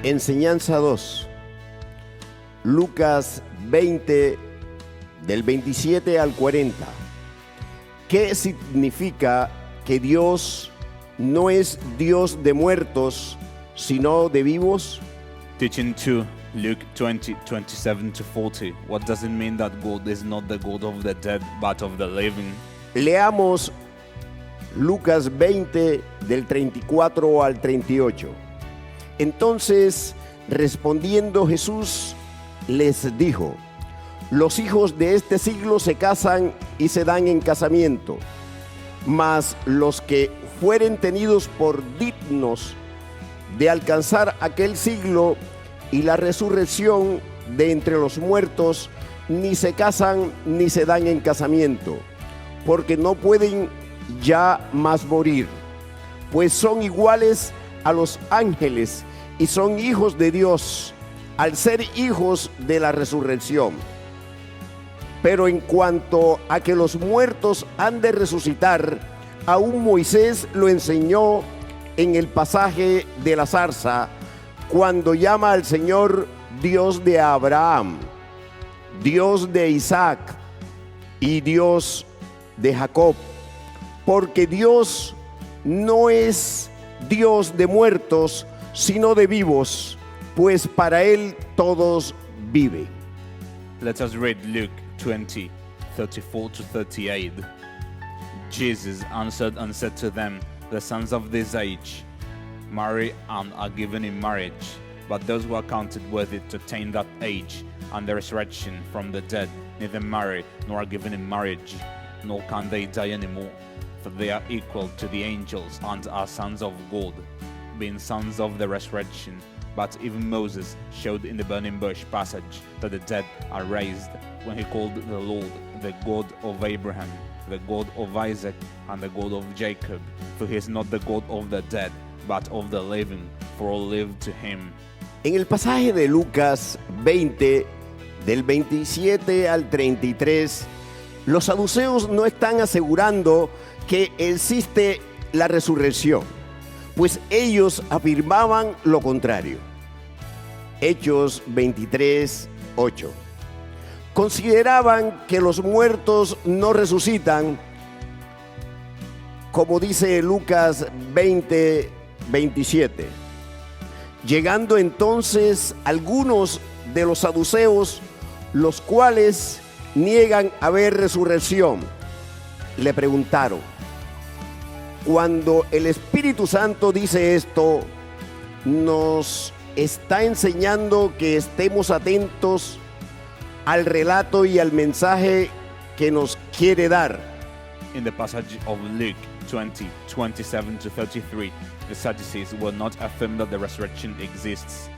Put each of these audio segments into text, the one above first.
Enseñanza 2. Lucas 20, del 27 al 40. ¿Qué significa que Dios no es Dios de muertos, sino de vivos? Teaching 2, Luke 20, 27 to 40. What does it mean that God is not the God of the dead, but of the living? Leamos Lucas 20, del 34 al 38. Entonces, respondiendo Jesús, les dijo: los hijos de este siglo se casan y se dan en casamiento, mas los que fueren tenidos por dignos de alcanzar aquel siglo y la resurrección de entre los muertos, ni se casan ni se dan en casamiento, porque no pueden ya más morir, pues son iguales a los ángeles y son hijos de Dios, al ser hijos de la resurrección. Pero en cuanto a que los muertos han de resucitar, aún Moisés lo enseñó en el pasaje de la zarza, cuando llama al Señor Dios de Abraham, Dios de Isaac y Dios de Jacob, porque Dios no es Dios de muertos, sino de vivos, pues para Él todos viven. Let us read Luke 20, 34 to 38. Jesus answered and said to them, the sons of this age marry and are given in marriage, but those who are counted worthy to attain that age and the resurrection from the dead neither marry nor are given in marriage, nor can they die anymore, for they are equal to the angels and are sons of God, being sons of the resurrection. But even Moses showed in the burning bush passage that the dead are raised, when he called the Lord the God of Abraham, the God of Isaac, and the God of Jacob. For he is not the God of the dead, but of the living, for all live to him. En el pasaje de Lucas 20, del 27 al 33, los saduceos no están asegurando que existe la resurrección, pues ellos afirmaban lo contrario. Hechos 23, 8. Consideraban que los muertos no resucitan, como dice Lucas 20, 27. Llegando entonces algunos de los saduceos, los cuales niegan haber resurrección, le preguntaron: cuando el Espíritu Santo dice esto, nos está enseñando que estemos atentos al relato y al mensaje que nos quiere dar. In the passage of Luke 20, 27 to 33, the Sadducees will not affirm that the resurrection exists,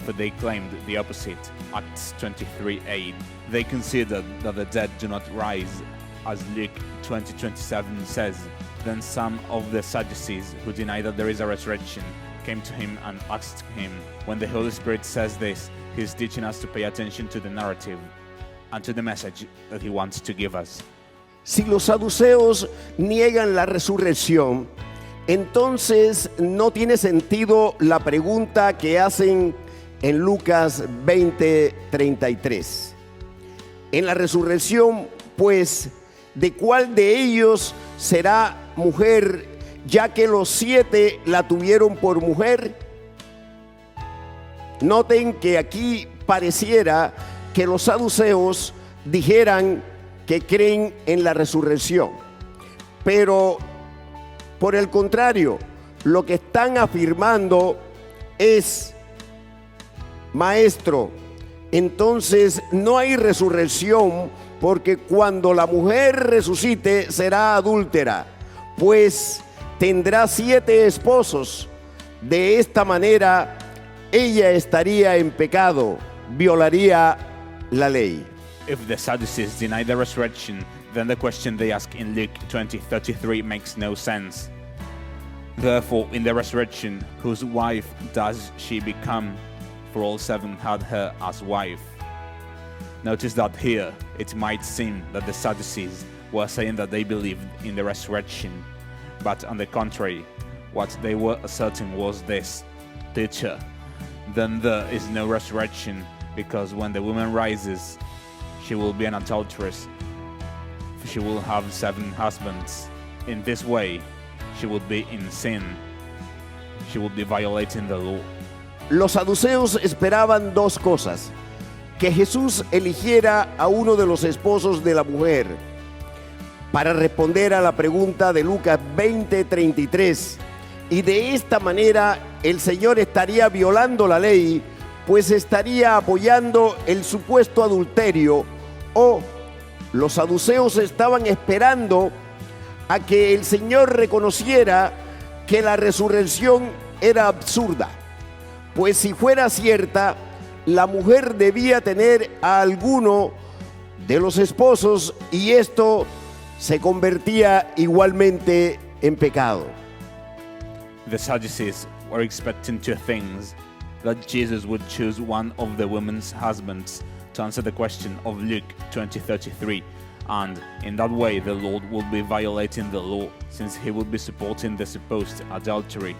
for they claimed the opposite. Acts 23:8. They considered that the dead do not rise, as Luke 20:27 says. Then some of the Sadducees, who deny that there is a resurrection, came to him and asked him, when the Holy Spirit says this, he's teaching us to pay attention to the narrative and to the message that he wants to give us. Si los saduceos niegan la resurrección, entonces no tiene sentido la pregunta que hacen en Lucas 20:33. En la resurrección, pues, ¿de cuál de ellos será mujer, ya que los 7 la tuvieron por mujer? Noten que aquí pareciera que los saduceos dijeran que creen en la resurrección, pero por el contrario, lo que están afirmando es: maestro, entonces no hay resurrección, porque cuando la mujer resucite será adúltera, pues tendrá 7 esposos. De esta manera ella estaría en pecado, violaría la ley. If the Sadducees deny the resurrection, then the question they ask in Luke 20:33 makes no sense. Therefore, in the resurrection, whose wife does she become? For all 7 had her as wife. Notice that here it might seem that the Sadducees were saying that they believed in the resurrection, but on the contrary, what they were asserting was this: teacher, then there is no resurrection, because when the woman rises, she will be an adulteress. She will have 7 husbands. In this way, she will be in sin. She will be violating the law. Los saduceos esperaban 2 cosas: que Jesús eligiera a uno de los esposos de la mujer para responder a la pregunta de Lucas 20:33, y de esta manera el Señor estaría violando la ley, pues estaría apoyando el supuesto adulterio, o los saduceos estaban esperando a que el Señor reconociera que la resurrección era absurda, pues si fuera cierta, la mujer debía tener a alguno de los esposos y esto se convertía igualmente en pecado. The Sadducees were expecting 2 things: that Jesus would choose one of the woman's husbands to answer the question of Luke 20:33, and in that way the Lord would be violating the law, since he would be supporting the supposed adultery.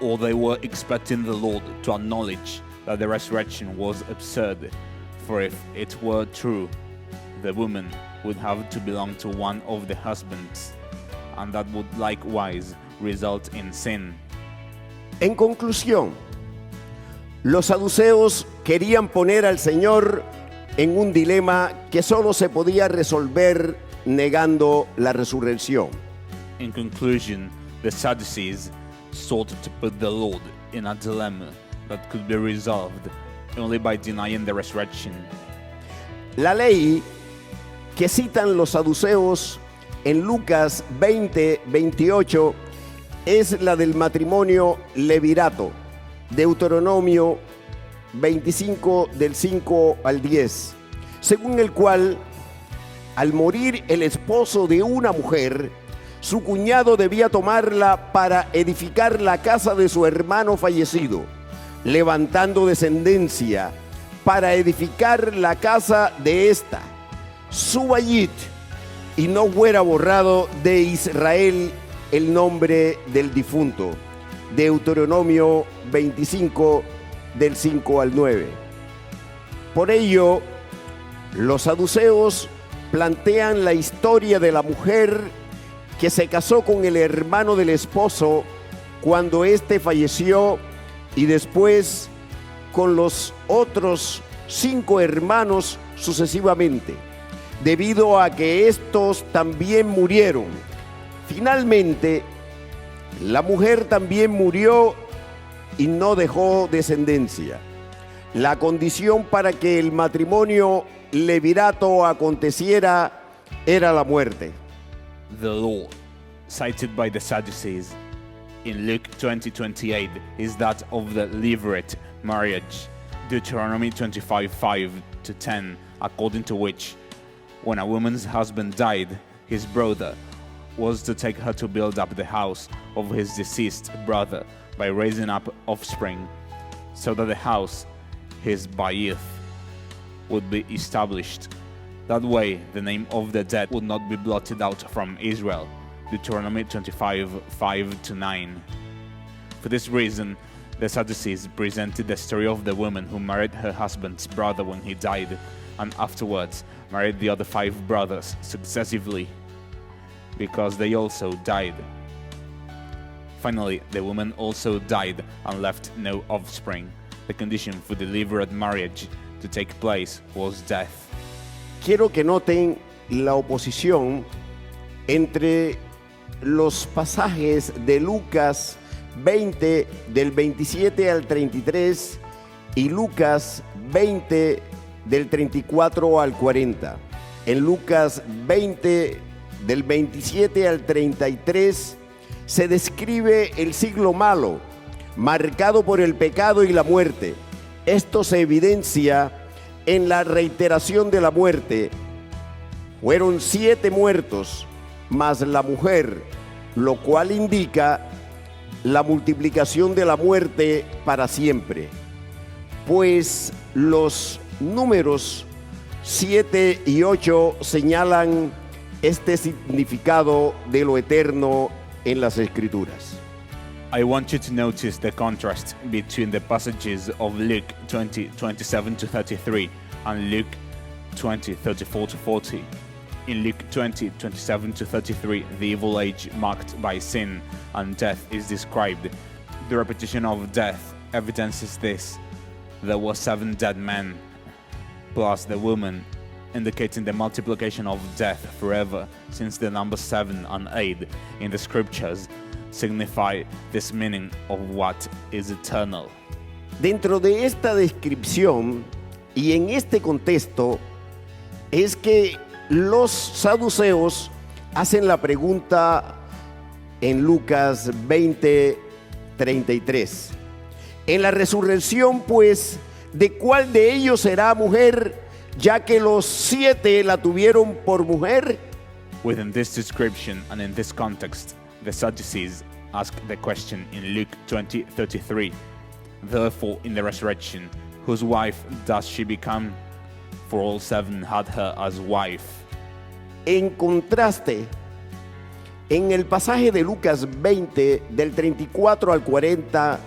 Or they were expecting the Lord to acknowledge that the resurrection was absurd, for if it were true, the woman would have to belong to one of the husbands, and that would likewise result in sin. En conclusión, los saduceos querían poner al Señor en un dilema que solo se podía resolver negando la resurrección. In conclusion, the Sadducees sought to put the Lord in a dilemma that could be resolved only by denying the resurrection. La ley que citan los saduceos en Lucas 20:28 es la del matrimonio levirato, Deuteronomio 25 del 5 al 10, según el cual al morir el esposo de una mujer, su cuñado debía tomarla para edificar la casa de su hermano fallecido, levantando descendencia para edificar la casa de ésta, su bayit, y no fuera borrado de Israel el nombre del difunto. Deuteronomio 25 del 5 al 9. Por ello, los saduceos plantean la historia de la mujer que se casó con el hermano del esposo cuando éste falleció, y después con los otros 5 hermanos sucesivamente, debido a que estos también murieron. Finalmente, la mujer también murió y no dejó descendencia. La condición para que el matrimonio levirato aconteciera era la muerte. The law cited by the Sadducees in Luke 20:28 is that of the levirate marriage, Deuteronomy 25:5-10, according to which, when a woman's husband died, his brother was to take her to build up the house of his deceased brother by raising up offspring, so that the house, his bayith, would be established. That way, the name of the dead would not be blotted out from Israel. Deuteronomy 25:5-9. For this reason, the Sadducees presented the story of the woman who married her husband's brother when he died, and afterwards married the other 5 brothers successively, because they also died. Finally, the woman also died and left no offspring. The condition for the levirate marriage to take place was death. Quiero que noten la oposición entre los pasajes de Lucas 20 del 27 al 33 y Lucas 20 del 34 al 40. En Lucas 20 del 27 al 33 se describe el siglo malo, marcado por el pecado y la muerte. Esto se evidencia en la reiteración de la muerte. Fueron 7 muertos, más la mujer, lo cual indica la multiplicación de la muerte para siempre. Pues los números 7 y 8 señalan este significado de lo eterno en las Escrituras. I want you to notice the contrast between the passages of Luke 20:27 to 33 and Luke 20:34 to 40. In Luke 20:27 to 33, the evil age marked by sin and death is described. The repetition of death evidences this. There were 7 dead men, plus the woman, indicating the multiplication of death forever, since the numbers 7 and 8 in the scriptures signify this meaning of what is eternal. Dentro de esta descripción y en este contexto es que los saduceos hacen la pregunta en Lucas 20:33. En la resurrección, pues, ¿de cuál de ellos será mujer, ya que los 7 la tuvieron por mujer? Within this description and in this context, the Sadducees ask the question in Luke 20:33. Therefore, in the resurrection, whose wife does she become? For all 7 had her as wife. En contraste, en el pasaje de Lucas 20, del 34 al 40,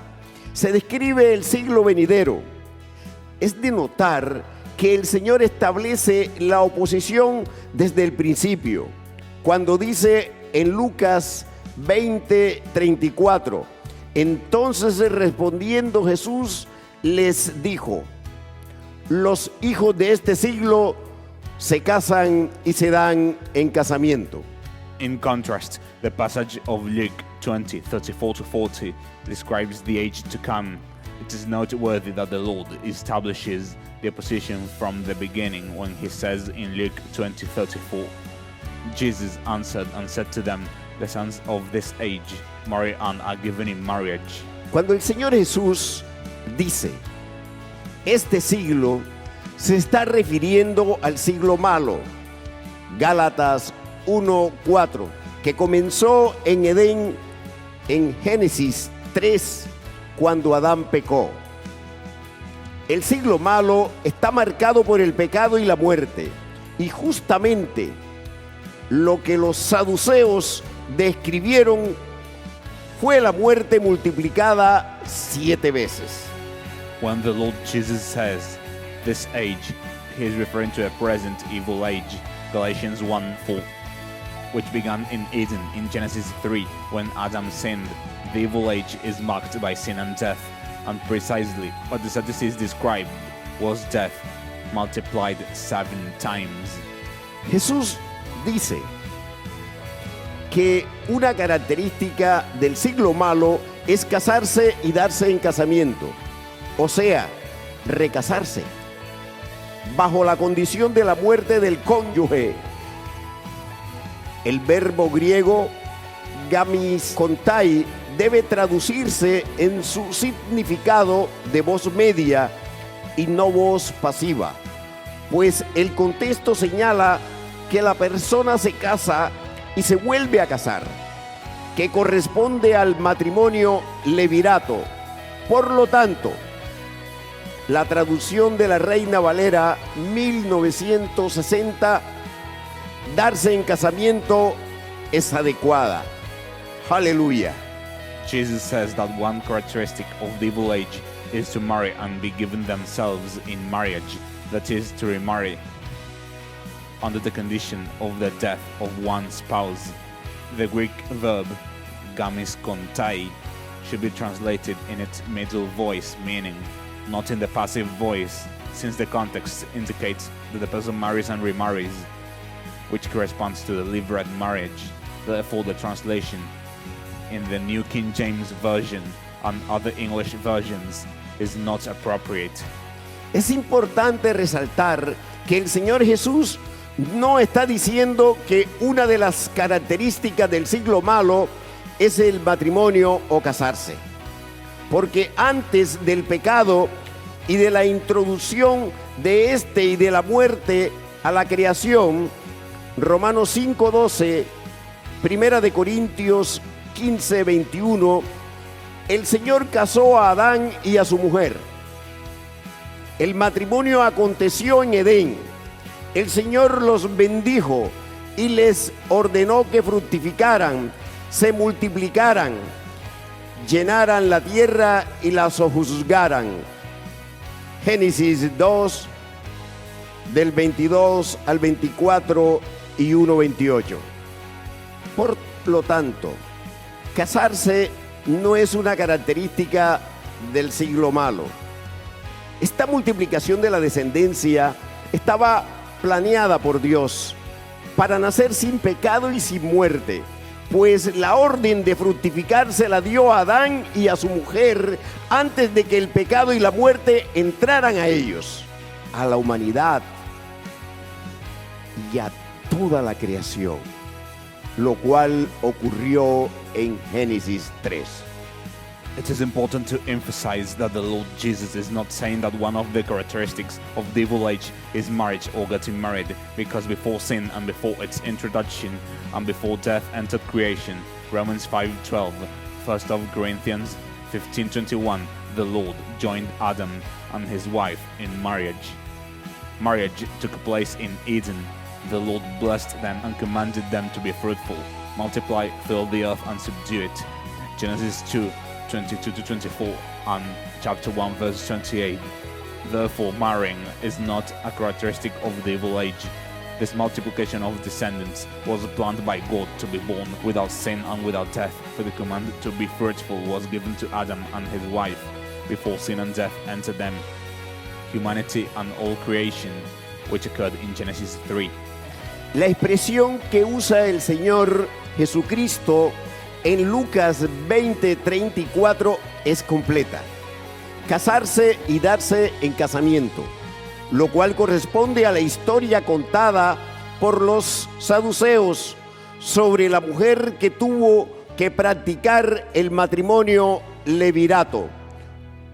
se describe el siglo venidero. Es de notar que el Señor establece la oposición desde el principio, cuando dice en Lucas 20:34, entonces respondiendo Jesús les dijo, los hijos de este siglo se casan y se dan en casamiento. In contrast, the passage of Luke 20:34 to 40 describes the age to come. It is noteworthy that the Lord establishes the opposition from the beginning when he says in Luke 20:34, Jesus answered and said to them, the sons of this age marry and are given in marriage. Cuando el Señor Jesús dice, este siglo, se está refiriendo al siglo malo, Gálatas 1:4, que comenzó en Edén en Génesis 3, cuando Adán pecó. El siglo malo está marcado por el pecado y la muerte, y justamente lo que los saduceos describieron fue la muerte multiplicada 7 veces. When the Lord Jesus says this age, he is referring to a present evil age, Galatians 1:4, which began in Eden in Genesis 3 when Adam sinned. The evil age is marked by sin and death, and precisely what the Sadducees described was death multiplied 7 times. Jesús dice que una característica del siglo malo es casarse y darse en casamiento, o sea, recasarse, bajo la condición de la muerte del cónyuge. El verbo griego gamiskontai debe traducirse en su significado de voz media y no voz pasiva, pues el contexto señala que la persona se casa y se vuelve a casar, que corresponde al matrimonio levirato. Por lo tanto, la traducción de la Reina Valera 1960, darse en casamiento, es adecuada. Aleluya. Jesus says that one characteristic of the evil age is to marry and be given themselves in marriage, that is, to remarry, under the condition of the death of one spouse. The Greek verb gamiskontai should be translated in its middle voice, meaning not in the passive voice, since the context indicates that the person marries and remarries, which corresponds to the levirate marriage. Therefore, the translation in the New King James Version and other English versions is not appropriate. Es importante resaltar que el Señor Jesús no está diciendo que una de las características del siglo malo es el matrimonio o casarse, porque antes del pecado y de la introducción de este y de la muerte a la creación, Romanos 5:12, Primera de Corintios 15:21, el Señor casó a Adán y a su mujer. El matrimonio aconteció en Edén. El Señor los bendijo y les ordenó que fructificaran, se multiplicaran, llenaran la tierra y la sojuzgaran. Génesis 2, del 22 al 24 y 1:28. Por lo tanto, casarse no es una característica del siglo malo. Esta multiplicación de la descendencia estaba planeada por Dios para nacer sin pecado y sin muerte, pues la orden de fructificar se la dio a Adán y a su mujer antes de que el pecado y la muerte entraran a ellos, a la humanidad y a toda la creación, lo cual ocurrió en Génesis 3. It is important to emphasize that the Lord Jesus is not saying that one of the characteristics of the evil age is marriage or getting married, because before sin and before its introduction and before death entered creation, Romans 5:12, 1 of Corinthians 15:21, the Lord joined Adam and his wife in marriage. Marriage took place in Eden. The Lord blessed them and commanded them to be fruitful, multiply, fill the earth and subdue it. Genesis 2:22-24 and chapter 1 verse 28. Therefore, marrying is not a characteristic of the evil age. This multiplication of descendants was planned by God to be born without sin and without death, for the command to be fruitful was given to Adam and his wife before sin and death entered them. Humanity and all creation, which occurred in Genesis 3. La expresión que usa el Señor Jesucristo en Lucas 20:34 es completa. Casarse y darse en casamiento, lo cual corresponde a la historia contada por los saduceos sobre la mujer que tuvo que practicar el matrimonio levirato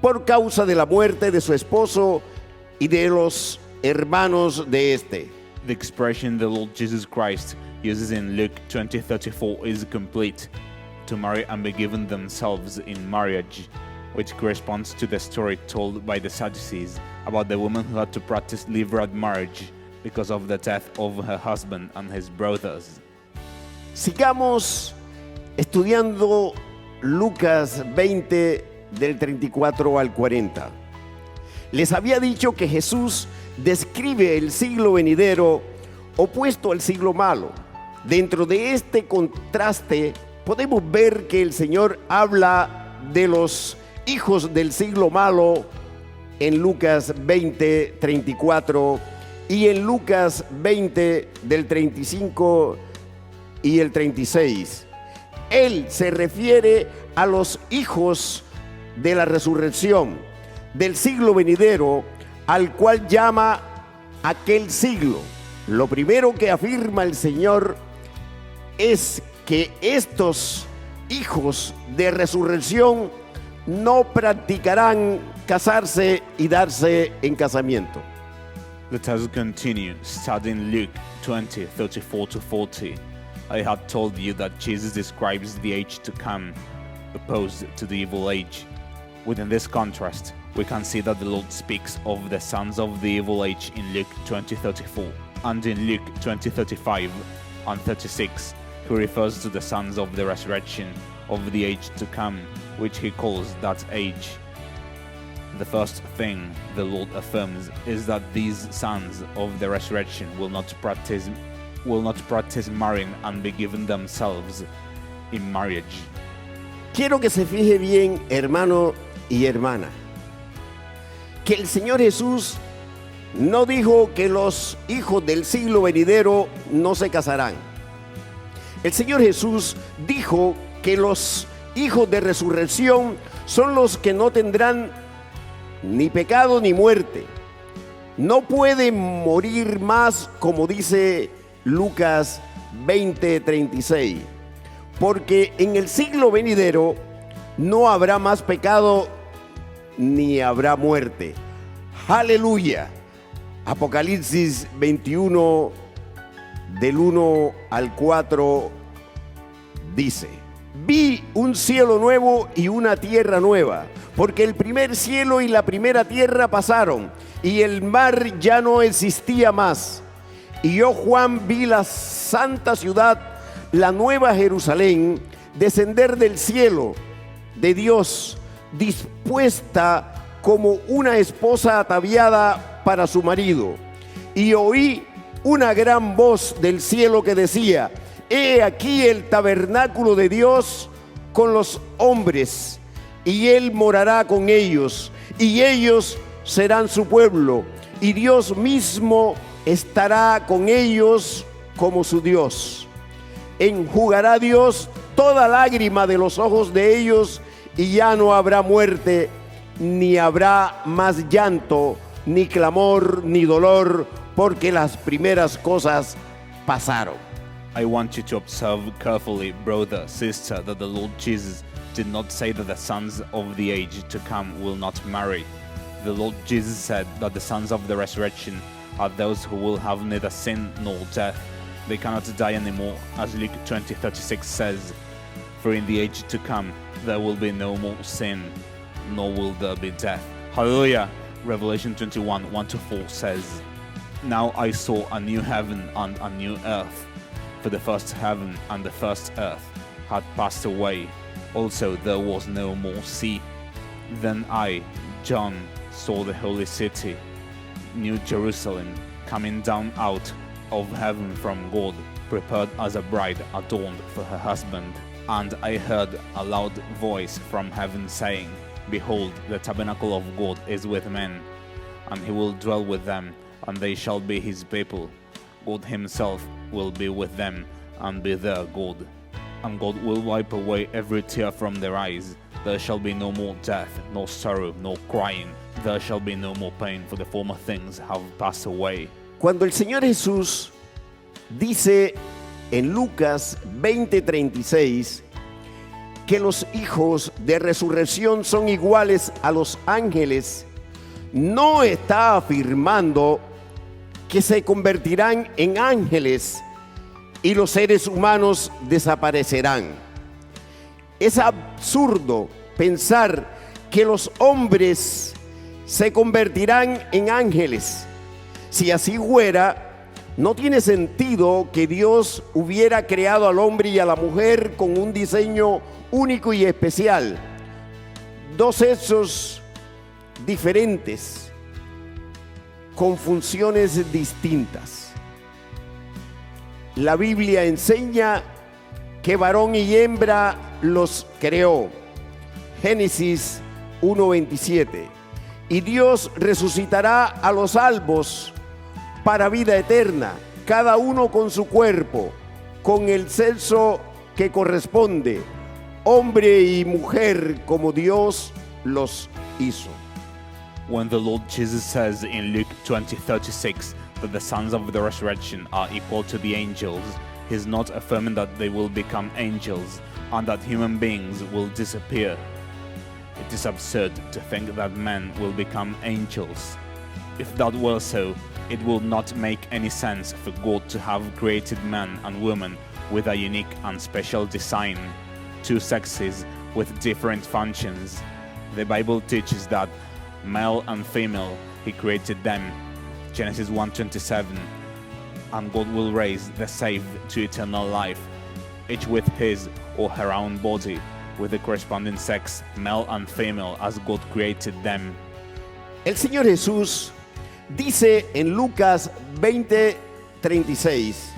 por causa de la muerte de su esposo y de los hermanos de este. The expression the Lord Jesus Christ uses in Luke 20:34 is complete: to marry and be given themselves in marriage, which corresponds to the story told by the Sadducees about the woman who had to practice levirate marriage because of the death of her husband and his brothers. Sigamos estudiando Lucas 20 del 34 al 40. Les había dicho que Jesús describe el siglo venidero opuesto al siglo malo. Dentro de este contraste podemos ver que el Señor habla de los hijos del siglo malo en Lucas 20:34 y en Lucas 20 del 35 y el 36. Él se refiere a los hijos de la resurrección del siglo venidero, al cual llama aquel siglo. Lo primero que afirma el Señor es que estos hijos de resurrección no practicarán casarse y darse en casamiento. Let us continue studying Luke 20:34-40. I had told you that Jesus describes the age to come, opposed to the evil age. Within this contrast, we can see that the Lord speaks of the sons of the evil age in Luke 20:34, and in Luke 20:35 and 36, he refers to the sons of the resurrection of the age to come, which he calls that age. The first thing the Lord affirms is that these sons of the resurrection will not practice marrying and be given themselves in marriage. Quiero que se fije bien, hermano y hermana, que el Señor Jesús no dijo que los hijos del siglo venidero no se casarán. El Señor Jesús dijo que los hijos de resurrección son los que no tendrán ni pecado ni muerte. No pueden morir más, como dice Lucas 20:36, porque en el siglo venidero no habrá más pecado ni habrá muerte. Aleluya. Apocalipsis 21 del 1 al 4 dice: vi un cielo nuevo y una tierra nueva, porque el primer cielo y la primera tierra pasaron, y el mar ya no existía más. Y yo, Juan, vi la santa ciudad, la nueva Jerusalén, descender del cielo, de Dios, dispuesta como una esposa ataviada para su marido. Y oí una gran voz del cielo que decía: He aquí el tabernáculo de Dios con los hombres, y Él morará con ellos, y ellos serán su pueblo, y Dios mismo estará con ellos como su Dios. Enjugará Dios toda lágrima de los ojos de ellos, y ya no habrá muerte, ni habrá más llanto, ni clamor, ni dolor, porque las primeras cosas pasaron. I want you to observe carefully, brother, sister, that the Lord Jesus did not say that the sons of the age to come will not marry. The Lord Jesus said that the sons of the resurrection are those who will have neither sin nor death. They cannot die anymore, as Luke 20:36 says. For in the age to come there will be no more sin, nor will there be death. Hallelujah! Revelation 21:1-4 says, Now I saw a new heaven and a new earth, for the first heaven and the first earth had passed away. Also there was no more sea. Then I, John, saw the holy city, New Jerusalem, coming down out of heaven from God, prepared as a bride adorned for her husband. And I heard a loud voice from heaven saying, Behold, the tabernacle of God is with men, and he will dwell with them, and they shall be his people. God himself will be with them, and be their God. And God will wipe away every tear from their eyes. There shall be no more death, nor sorrow, nor crying. There shall be no more pain, for the former things have passed away. Cuando el Señor Jesús dice en Lucas 20:36 que los hijos de resurrección son iguales a los ángeles, no está afirmando que se convertirán en ángeles y los seres humanos desaparecerán. Es absurdo pensar que los hombres se convertirán en ángeles. Si así fuera, no tiene sentido que Dios hubiera creado al hombre y a la mujer con un diseño único y especial, dos sexos diferentes, con funciones distintas. La Biblia enseña que varón y hembra los creó. Génesis 1:27. Y Dios resucitará a los salvos para vida eterna, cada uno con su cuerpo, con el sexo que corresponde, hombre y mujer como Dios los hizo. When the Lord Jesus says in Luke 20:36 that the sons of the resurrection are equal to the angels, he's not affirming that they will become angels and that human beings will disappear. It is absurd to think that men will become angels. If that were so, it would not make any sense for God to have created man and woman with a unique and special design, two sexes with different functions. The Bible teaches that male and female, he created them. Genesis 1:27. And God will raise the saved to eternal life, each with his or her own body, with the corresponding sex, male and female, as God created them. El Señor Jesús dice en Lucas 20:36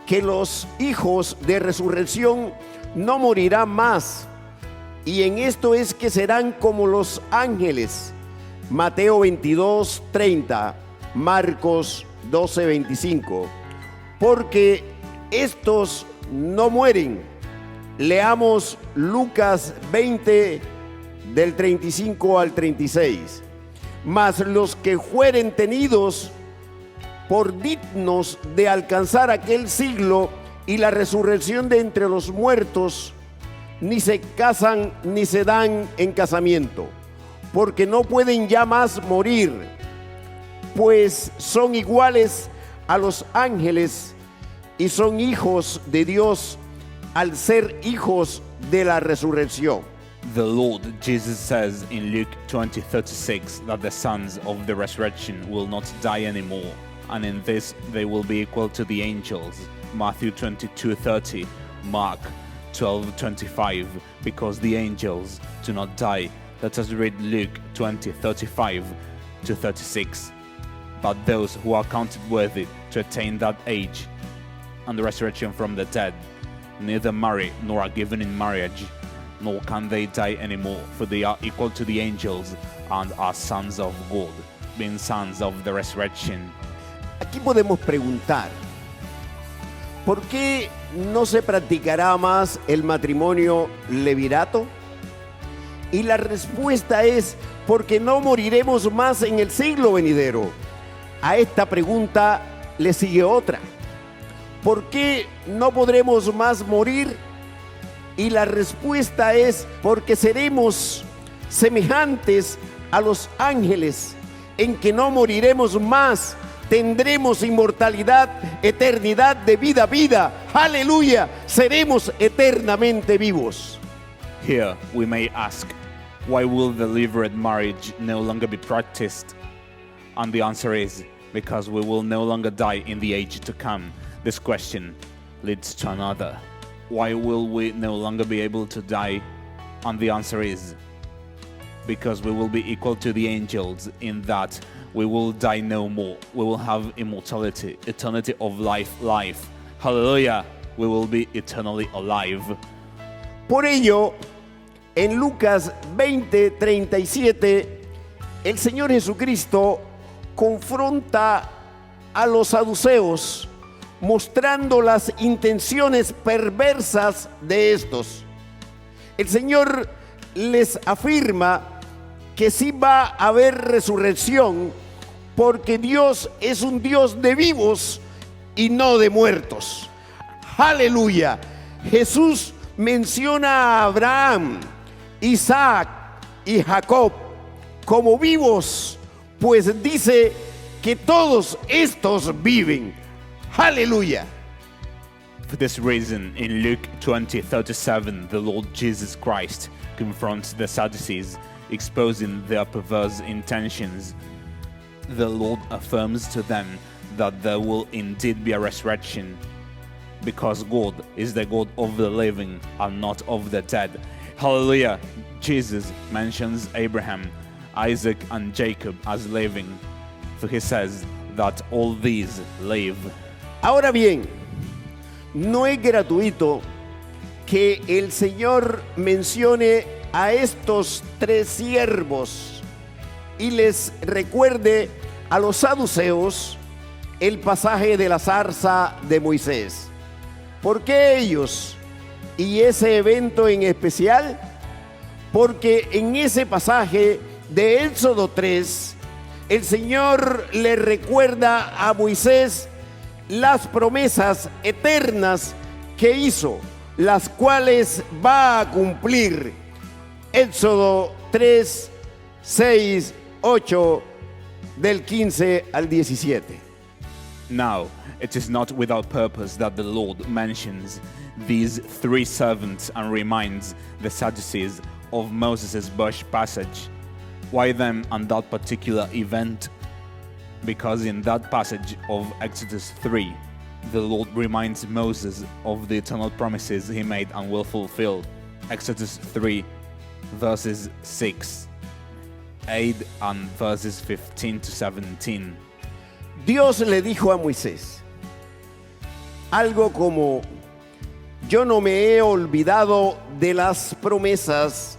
que los hijos de resurrección no morirán más, y en esto es que serán como los ángeles. Mateo 22:30, Marcos 12:25, porque estos no mueren. Leamos Lucas 20 del 35 al 36. Mas los que fueren tenidos por dignos de alcanzar aquel siglo y la resurrección de entre los muertos, ni se casan ni se dan en casamiento, porque no pueden ya más morir, pues son iguales a los ángeles y son hijos de Dios al ser hijos de la resurrección. The Lord Jesus says in Luke 20:36 that the sons of the resurrection will not die anymore, and in this they will be equal to the angels. Matthew 22:30, Mark 12:25, because the angels do not die. Let us read Luke 20:35-36. But those who are counted worthy to attain that age and the resurrection from the dead neither marry nor are given in marriage, nor can they die anymore, for they are equal to the angels and are sons of God, being sons of the resurrection. Aquí podemos preguntar, ¿por qué no se practicará más el matrimonio levirato? Y la respuesta es porque no moriremos más en el siglo venidero. A esta pregunta le sigue otra. ¿Por qué no podremos más morir? Y la respuesta es porque seremos semejantes a los ángeles, en que no moriremos más, tendremos inmortalidad, eternidad de vida a vida. Aleluya, seremos eternamente vivos. Here we may ask, why will the levirate marriage no longer be practiced? And the answer is, because we will no longer die in the age to come. This question leads to another. Why will we no longer be able to die? And the answer is, because we will be equal to the angels in that we will die no more. We will have immortality, eternity of life. Hallelujah, we will be eternally alive. Por ello, en Lucas 20:37, el Señor Jesucristo confronta a los saduceos, mostrando las intenciones perversas de estos. El Señor les afirma que sí va a haber resurrección, porque Dios es un Dios de vivos y no de muertos. Aleluya. Jesús menciona a Abraham, Isaac y Jacob como vivos, pues dice que todos estos viven. Aleluya. For this reason, in Luke 20:37, the Lord Jesus Christ confronts the Sadducees, exposing their perverse intentions. The Lord affirms to them that there will indeed be a resurrection, because God is the God of the living and not of the dead. Hallelujah. Jesus mentions Abraham, Isaac, and Jacob as living, for he says that all these live. Ahora bien, no es gratuito que el Señor mencione a estos tres siervos y les recuerde a los saduceos el pasaje de la zarza de Moisés. ¿Por qué ellos y ese evento en especial? Porque en ese pasaje de Éxodo 3, el Señor le recuerda a Moisés las promesas eternas que hizo, las cuales va a cumplir. Éxodo 3, 6, 8, del 15 al 17. Now, it is not without purpose that the Lord mentions these three servants and reminds the Sadducees of Moses' bush passage. Why them and that particular event? Because in that passage of Exodus 3, the Lord reminds Moses of the eternal promises he made and will fulfill. Exodus 3, verses 6, 8, and verses 15 to 17. Dios le dijo a Moisés algo como: yo no me he olvidado de las promesas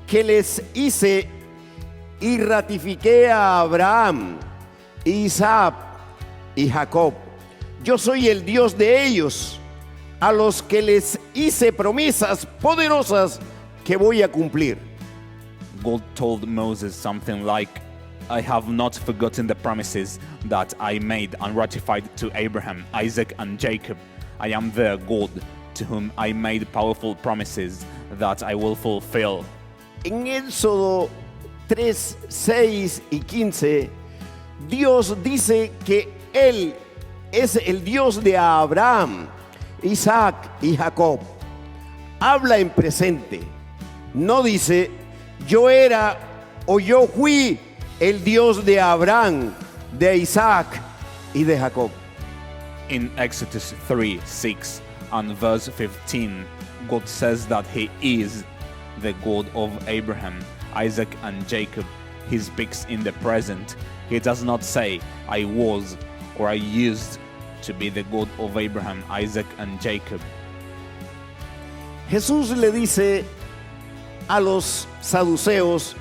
que les hice y ratifiqué a Abraham, Isaac y Jacob. Yo soy el Dios de ellos, a los que les hice promesas poderosas que voy a cumplir. God told Moses something like, I have not forgotten the promises that I made and ratified to Abraham, Isaac, and Jacob. I am their God, to whom I made powerful promises that I will fulfill. En Éxodo 3, 6 y 15, Dios dice que Él es el Dios de Abraham, Isaac y Jacob. Habla en presente. No dice, yo era o yo fui el Dios de Abraham, de Isaac y de Jacob. In Exodus 3, 6 and verse 15, God says that He is the God of Abraham, Isaac, and Jacob. He speaks in the present. He does not say, I was or I used to be the God of Abraham, Isaac, and Jacob. Jesús le dice a los saduceos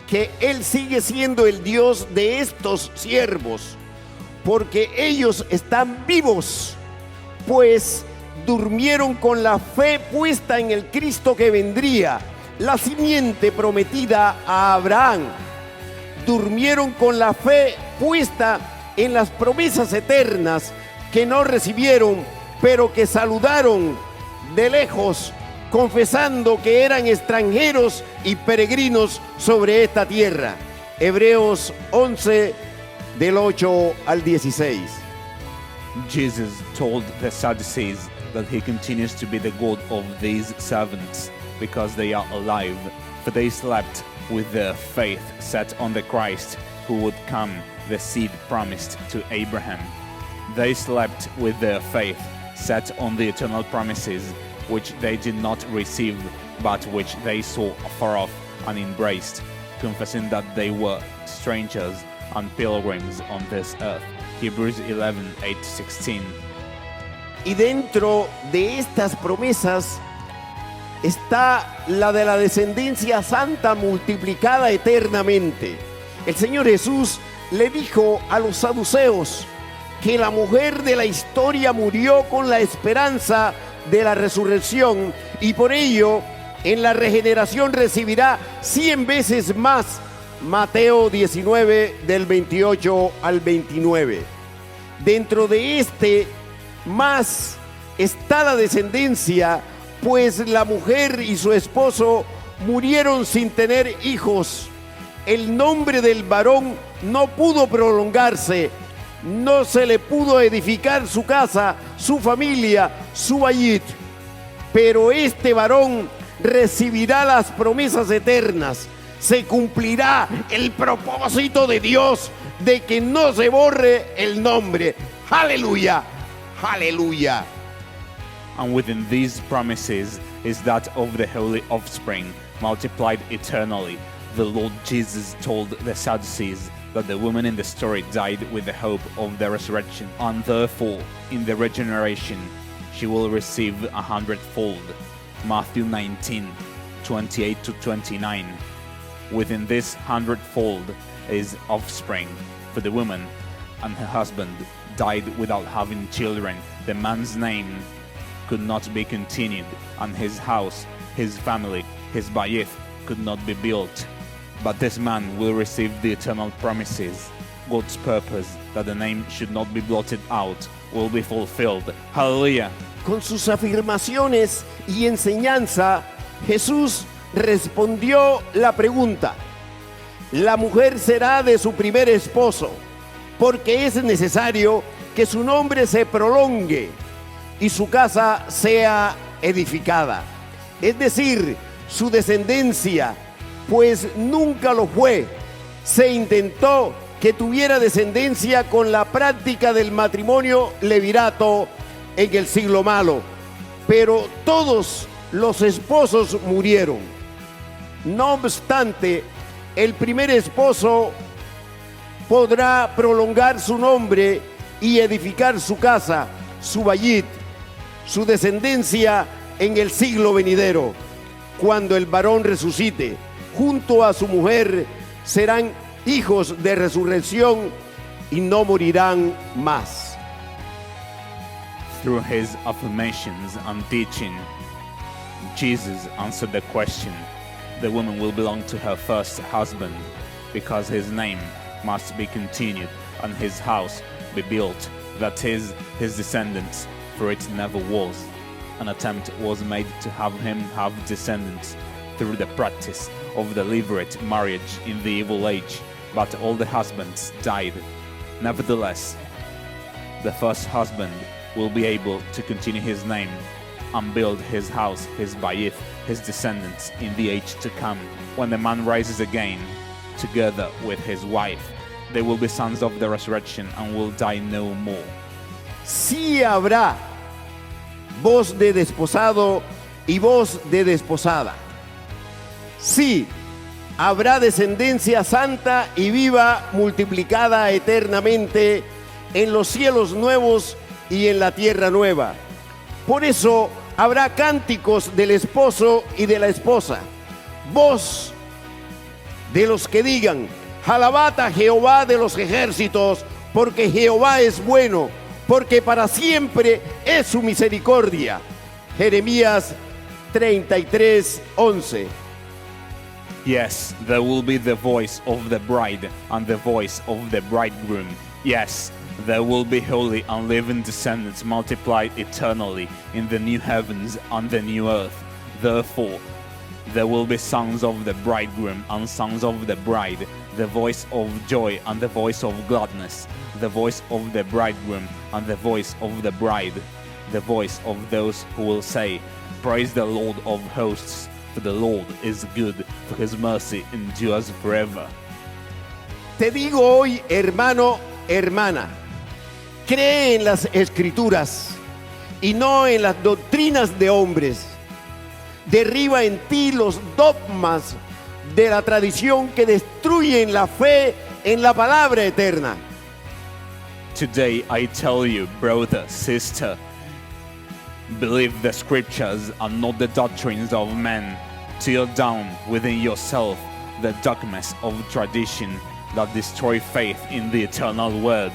que Él sigue siendo el Dios de estos siervos, porque ellos están vivos, pues durmieron con la fe puesta en el Cristo que vendría, la simiente prometida a Abraham. Durmieron con la fe puesta en las promesas eternas que no recibieron, pero que saludaron de lejos, confesando que eran extranjeros y peregrinos sobre esta tierra. Hebreos 11, del 8 al 16. Jesus told the Sadducees that He continues to be the God of these servants because they are alive, for they slept with their faith set on the Christ who would come, the seed promised to Abraham. They slept with their faith set on the eternal promises which they did not receive, but which they saw afar off and embraced, confessing that they were strangers and pilgrims on this earth. Hebrews 11, 8-16. Y dentro de estas promesas está la de la descendencia santa multiplicada eternamente. El Señor Jesús le dijo a los saduceos que la mujer de la historia murió con la esperanza de la resurrección y por ello en la regeneración recibirá 100 veces más. Mateo 19 del 28 al 29. Dentro de este más está la descendencia, pues la mujer y su esposo murieron sin tener hijos. El nombre del varón no pudo prolongarse, no se le pudo edificar su casa, su familia, su bayit. Pero este varón recibirá las promesas eternas. Se cumplirá el propósito de Dios de que no se borre el nombre. Aleluya, aleluya. And within these promises is that of the holy offspring, multiplied eternally. The Lord Jesus told the Sadducees that the woman in the story died with the hope of the resurrection, and therefore, in the regeneration, she will receive 100-fold. Matthew 19, 28-29. Within this 100-fold is offspring, for the woman and her husband died without having children. The man's name could not be continued, and his house, his family, his bayith could not be built. But this man will receive the eternal promises. God's purpose that the name should not be blotted out will be fulfilled. Hallelujah. Con sus afirmaciones y enseñanza, Jesús respondió la pregunta: la mujer será de su primer esposo, porque es necesario que su nombre se prolongue y su casa sea edificada. Es decir, su descendencia, pues nunca lo fue. Se intentó que tuviera descendencia con la práctica del matrimonio levirato en el siglo malo, pero todos los esposos murieron. No obstante, el primer esposo podrá prolongar su nombre y edificar su casa, su bayit, su descendencia en el siglo venidero. Cuando el varón resucite, junto a su mujer serán hijos de resurrección y no morirán más. Through his affirmations and teaching, Jesus answered the question. The woman will belong to her first husband, because his name must be continued and his house be built, that is, his descendants, for it never was. An attempt was made to have him have descendants through the practice of deliberate marriage in the evil age, but all the husbands died. Nevertheless, the first husband will be able to continue his name and build his house, his bayith, his descendants in the age to come. When the man rises again, together with his wife, they will be sons of the resurrection and will die no more. Sí habrá voz de desposado y voz de desposada. Sí, habrá descendencia santa y viva multiplicada eternamente en los cielos nuevos y en la tierra nueva. Por eso habrá cánticos del esposo y de la esposa, voz de los que digan: alabad a Jehová de los ejércitos, porque Jehová es bueno, porque para siempre es su misericordia. Jeremías 33:11. Yes, there will be the voice of the bride and the voice of the bridegroom. Yes, there will be holy and living descendants multiplied eternally in the new heavens and the new earth. Therefore, there will be songs of the bridegroom and songs of the bride, the voice of joy and the voice of gladness, the voice of the bridegroom and the voice of the bride, the voice of those who will say, praise the Lord of hosts, for the Lord is good, for his mercy endures forever. Te digo hoy, hermano, hermana, cree en las escrituras y no en las doctrinas de hombres. Derriba en ti los dogmas de la tradición que destruyen la fe en la palabra eterna. Today I tell you, brother, sister, believe the scriptures and not the doctrines of men. Tear down within yourself the dogmas of tradition that destroy faith in the eternal word.